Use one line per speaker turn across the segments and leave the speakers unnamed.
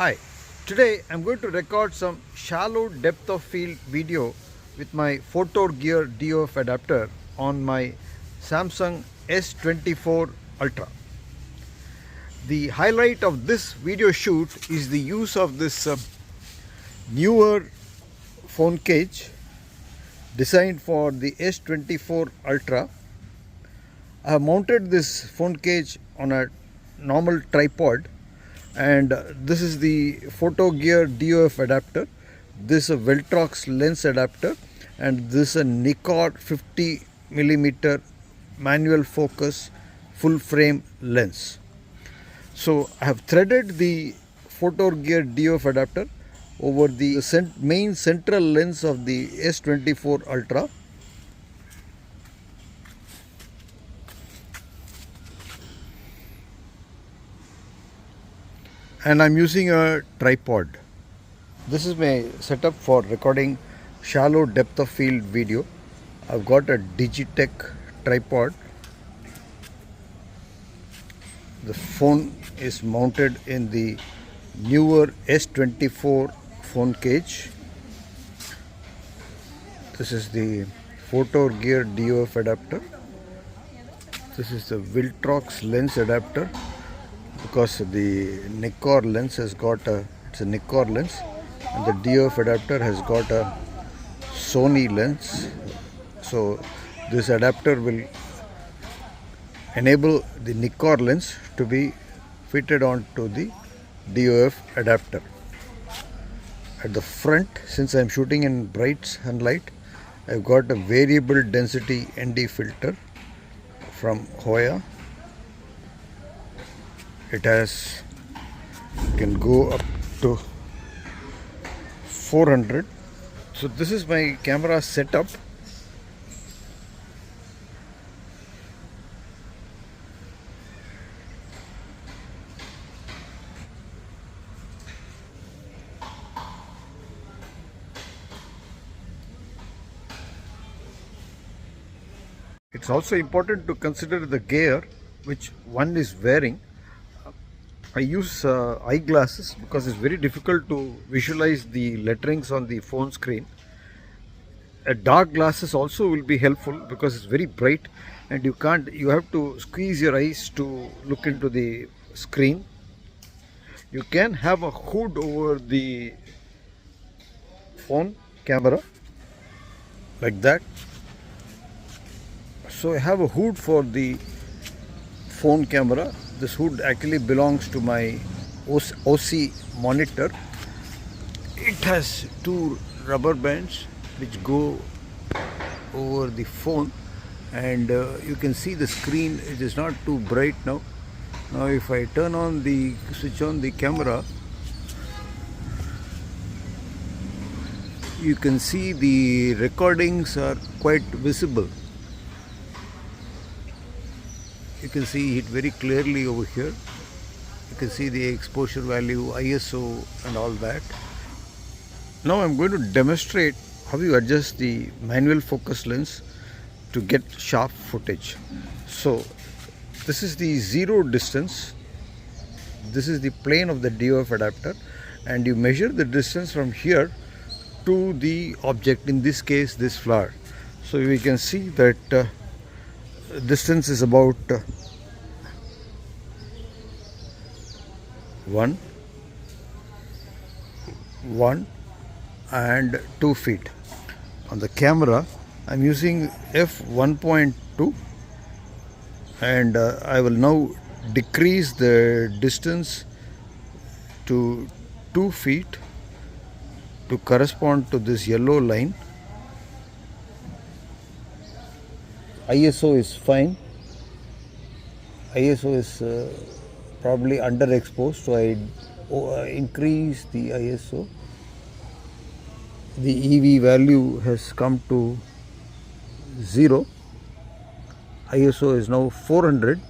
Hi, today I'm going to record some shallow depth of field video with my photo gear DOF adapter on my Samsung S24 Ultra. The highlight of this video shoot is the use of this Neewer phone cage designed for the S24 Ultra. I have mounted this phone cage on a normal tripod, and this is the photo gear DOF adapter. This is a Veltrox lens adapter, and this is a Nikkor 50mm manual focus full frame lens. So I have threaded the photo gear DOF adapter over the main central lens of the S24 Ultra. And I'm using a tripod. This is my setup for recording shallow depth of field video. I've got a Digitech tripod. The phone is mounted in the Neewer S24 phone cage. This is the photo gear DOF adapter. This is the Veltrox lens adapter, because the Nikkor lens has got it's a Nikkor lens, and the DOF adapter has got a Sony lens. So this adapter will enable the Nikkor lens to be fitted onto the DOF adapter. At the front, since I am shooting in bright sunlight, I've got a variable density ND filter from Hoya. It can go up to 400. So this is my camera setup. It's also important to consider the gear which one is wearing. I use eyeglasses because it's very difficult to visualize the letterings on the phone screen. Dark glasses also will be helpful because it's very bright, and you have to squeeze your eyes to look into the screen. You can have a hood over the phone camera like that. So I have a hood for the phone camera. This hood actually belongs to my OC monitor. It has two rubber bands which go over the phone, and you can see the screen. It is not too bright now. Now if I switch on the camera, you can see the recordings are quite visible. You can see it very clearly over here. You can see the exposure value, ISO and all that. Now I'm going to demonstrate how you adjust the manual focus lens to get sharp footage. So this is the zero distance. This is the plane of the DOF adapter, and you measure the distance from here to the object, in this case this flower. So we can see that distance is about 1 and 2 feet. On the camera I'm using f1.2, and I will now decrease the distance to 2 feet to correspond to this yellow line. ISO is fine. ISO is probably underexposed, so I increase the ISO. The EV value has come to 0. ISO is now 400.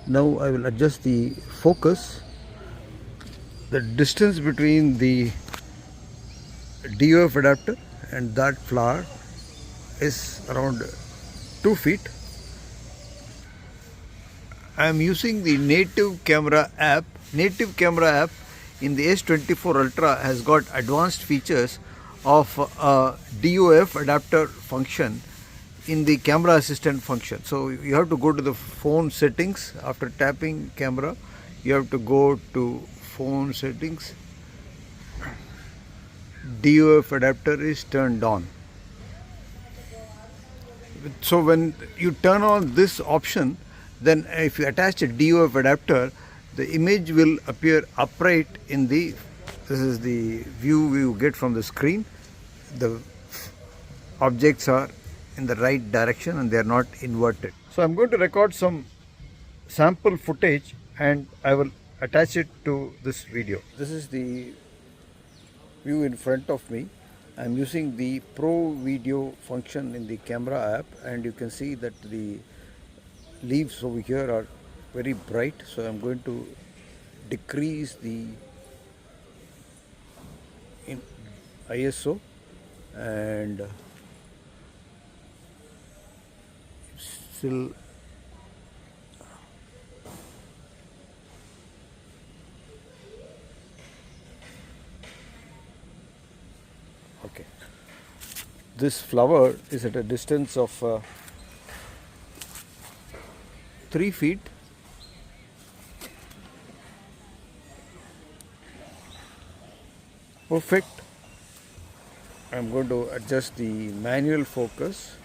Now I will adjust the focus. The distance between the DOF adapter and that flower is around 2 feet. I am using the native camera app. Native camera app in the S24 Ultra has got advanced features of a DOF adapter function in the camera assistant function. So you have to go to the phone settings. After tapping camera, you have to go to phone settings. DOF adapter is turned on. So when you turn on this option, then if you attach a DOF adapter, the image will appear upright in the, this is the view you get from the screen. The objects are in the right direction and they are not inverted. So I'm going to record some sample footage and I will attach it to this video. This is the view in front of me. I'm using the Pro Video function in the camera app, and you can see that the leaves over here are very bright. So I'm going to decrease the ISO and still okay. This flower is at a distance of 3 feet. Perfect. I'm going to adjust the manual focus.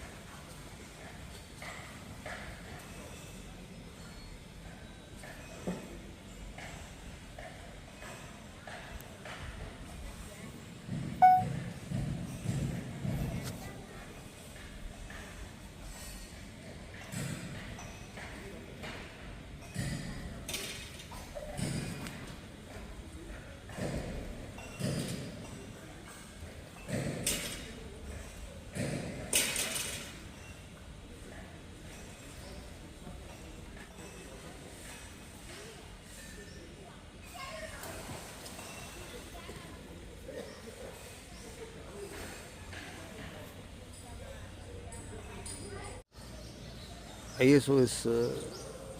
ISO is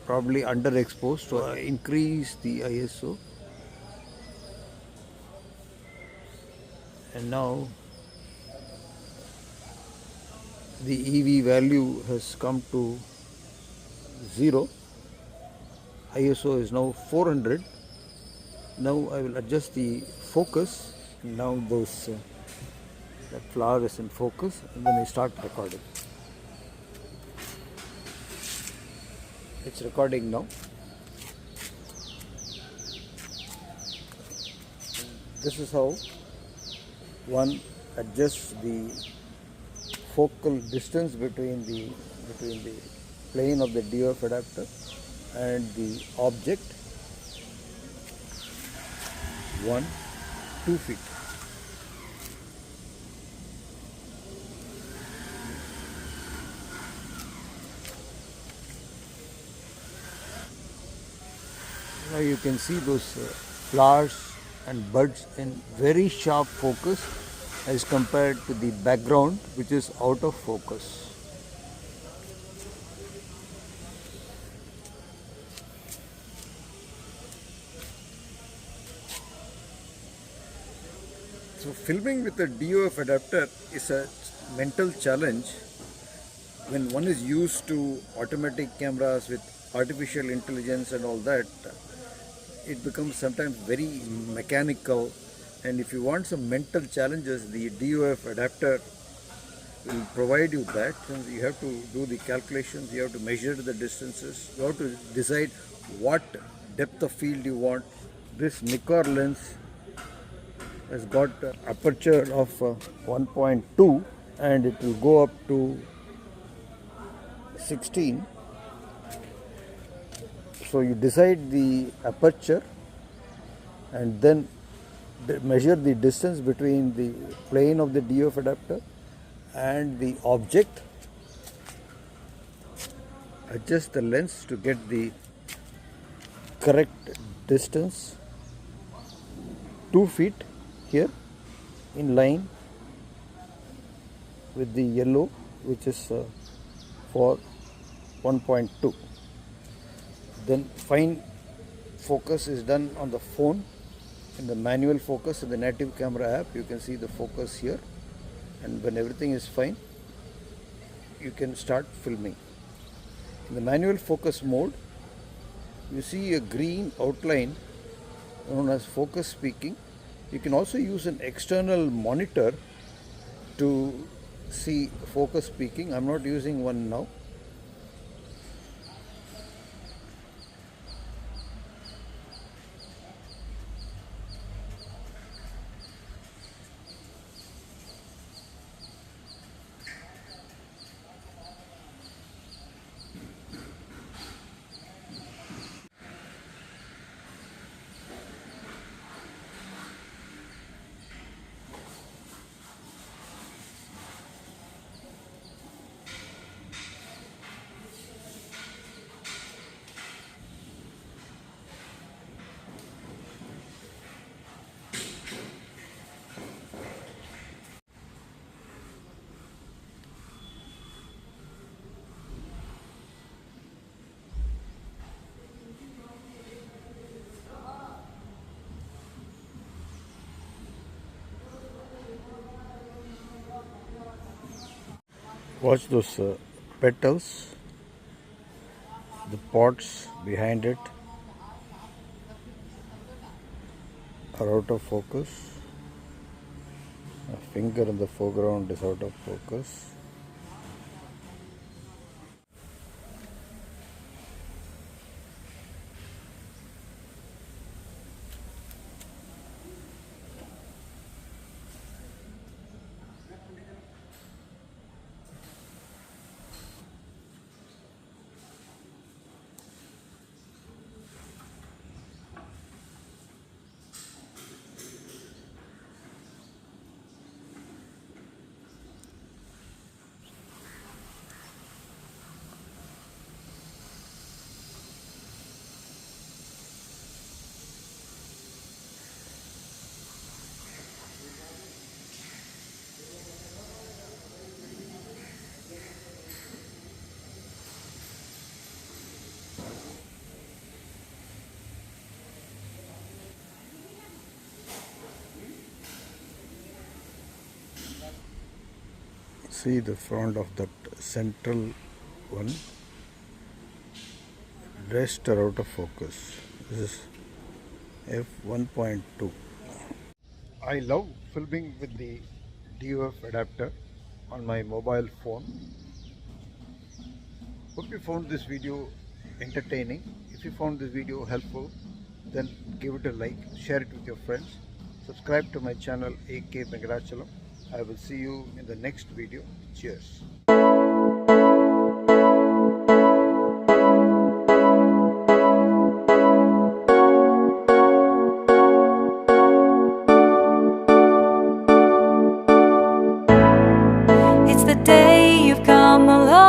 probably underexposed, so I increase the ISO, and now the EV value has come to 0. ISO is now 400. Now I will adjust the focus. Now those that flower is in focus, and then I start recording. It's recording now. This is how one adjusts the focal distance between the plane of the DOF adapter and the object. 2 feet. Now you can see those flowers and buds in very sharp focus as compared to the background, which is out of focus. So filming with a DOF adapter is a mental challenge when one is used to automatic cameras with artificial intelligence and all that. It becomes sometimes very mechanical, and if you want some mental challenges, the DOF adapter will provide you that. And you have to do the calculations, you have to measure the distances, you have to decide what depth of field you want. This Nikkor lens has got an aperture of 1.2 and it will go up to 16. So you decide the aperture and then measure the distance between the plane of the DOF adapter and the object. Adjust the lens to get the correct distance. 2 feet here in line with the yellow, which is for 1.2. Then fine focus is done on the phone. In the manual focus in the native camera app, you can see the focus here, and when everything is fine, you can start filming. In the manual focus mode, you see a green outline known as focus peaking. You can also use an external monitor to see focus peaking. I'm not using one now. Watch those petals, the pots behind it are out of focus. A finger in the foreground is out of focus. See the front of that central one. Rest are out of focus. This is f1.2. I love filming with the DOF adapter on my mobile phone. Hope you found this video entertaining. If you found this video helpful, then give it a like, share it with your friends, subscribe to my channel AK Venkatachalam. I will see you in the next video. Cheers.
It's the day you've come along.